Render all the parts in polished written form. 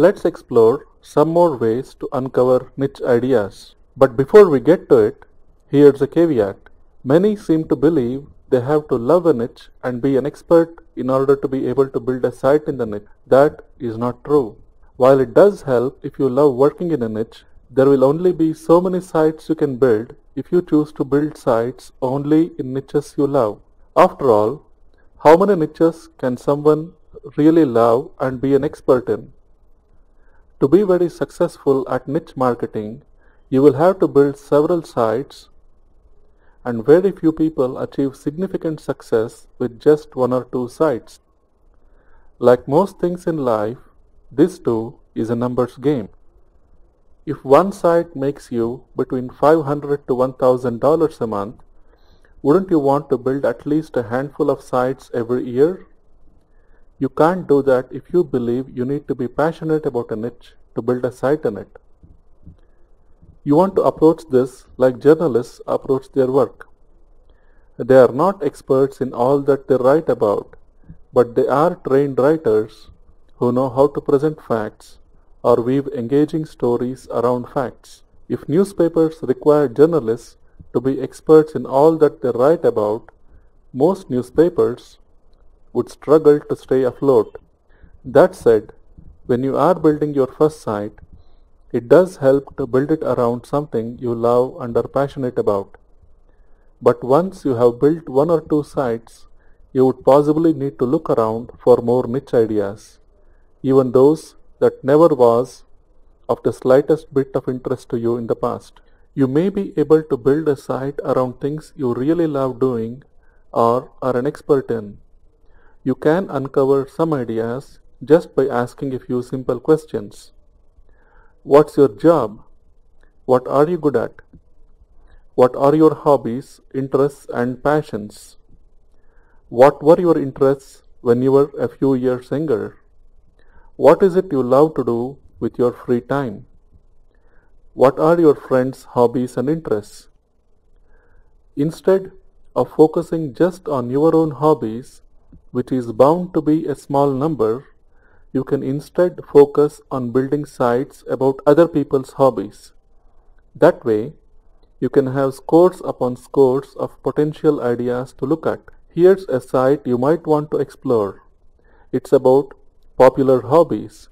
Let's explore some more ways to uncover niche ideas. But before we get to it, here's a caveat. Many seem to believe they have to love a niche and be an expert in order to be able to build a site in the niche. That is not true. While it does help if you love working in a niche, there will only be so many sites you can build if you choose to build sites only in niches you love. After all, how many niches can someone really love and be an expert in? To be very successful at niche marketing, you will have to build several sites, and very few people achieve significant success with just one or two sites. Like most things in life, this too is a numbers game. If one site makes you between $500 to $1,000 a month, wouldn't you want to build at least a handful of sites every year? You can't do that if you believe you need to be passionate about a niche to build a site in it. You want to approach this like journalists approach their work. They are not experts in all that they write about, but they are trained writers who know how to present facts or weave engaging stories around facts. If newspapers require journalists to be experts in all that they write about, most newspapers would struggle to stay afloat. That said, when you are building your first site, it does help to build it around something you love and are passionate about. But once you have built one or two sites, you would possibly need to look around for more niche ideas, even those that never was of the slightest bit of interest to you in the past. You may be able to build a site around things you really love doing or are an expert in. You can uncover some ideas just by asking a few simple questions. What's your job? What are you good at? What are your hobbies, interests, and passions? What were your interests when you were a few years younger? What is it you love to do with your free time? What are your friends' hobbies and interests? Instead of focusing just on your own hobbies, which is bound to be a small number, you can instead focus on building sites about other people's hobbies. That way, you can have scores upon scores of potential ideas to look at. Here's a site you might want to explore. It's about popular hobbies.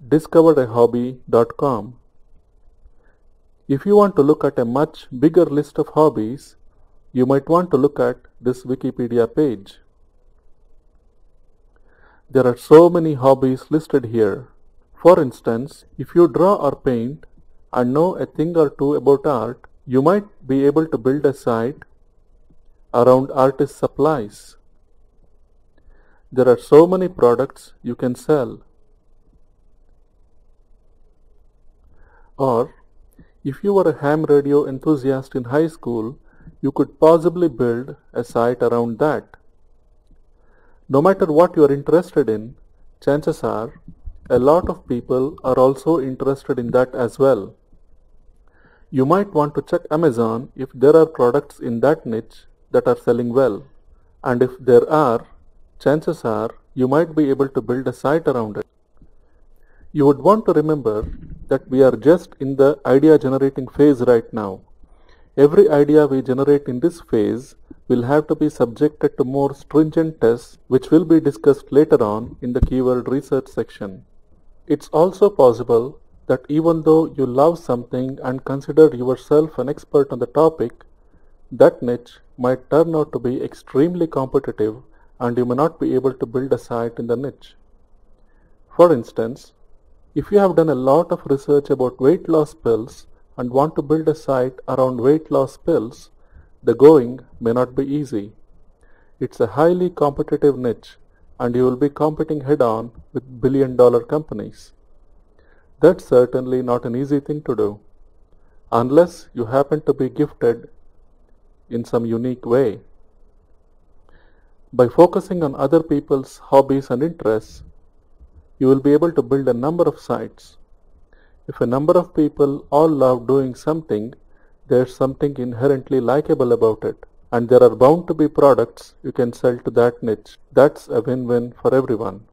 discoverahobby.com. If you want to look at a much bigger list of hobbies, you might want to look at this Wikipedia page. There are so many hobbies listed here. For instance, if you draw or paint and know a thing or two about art, you might be able to build a site around artist supplies. There are so many products you can sell. Or, if you were a ham radio enthusiast in high school, you could possibly build a site around that. No matter what you are interested in, chances are a lot of people are also interested in that as well. You might want to check Amazon if there are products in that niche that are selling well, and if there are, chances are you might be able to build a site around it. You would want to remember that we are just in the idea generating phase right now. Every idea we generate in this phase will have to be subjected to more stringent tests, which will be discussed later on in the keyword research section. It's also possible that even though you love something and consider yourself an expert on the topic, that niche might turn out to be extremely competitive and you may not be able to build a site in the niche. For instance, if you have done a lot of research about weight loss pills and want to build a site around weight loss pills, the going may not be easy. It's a highly competitive niche and you will be competing head-on with billion-dollar companies. That's certainly not an easy thing to do, unless you happen to be gifted in some unique way. By focusing on other people's hobbies and interests, you will be able to build a number of sites. If a number of people all love doing something, there's something inherently likable about it, and there are bound to be products you can sell to that niche. That's a win-win for everyone.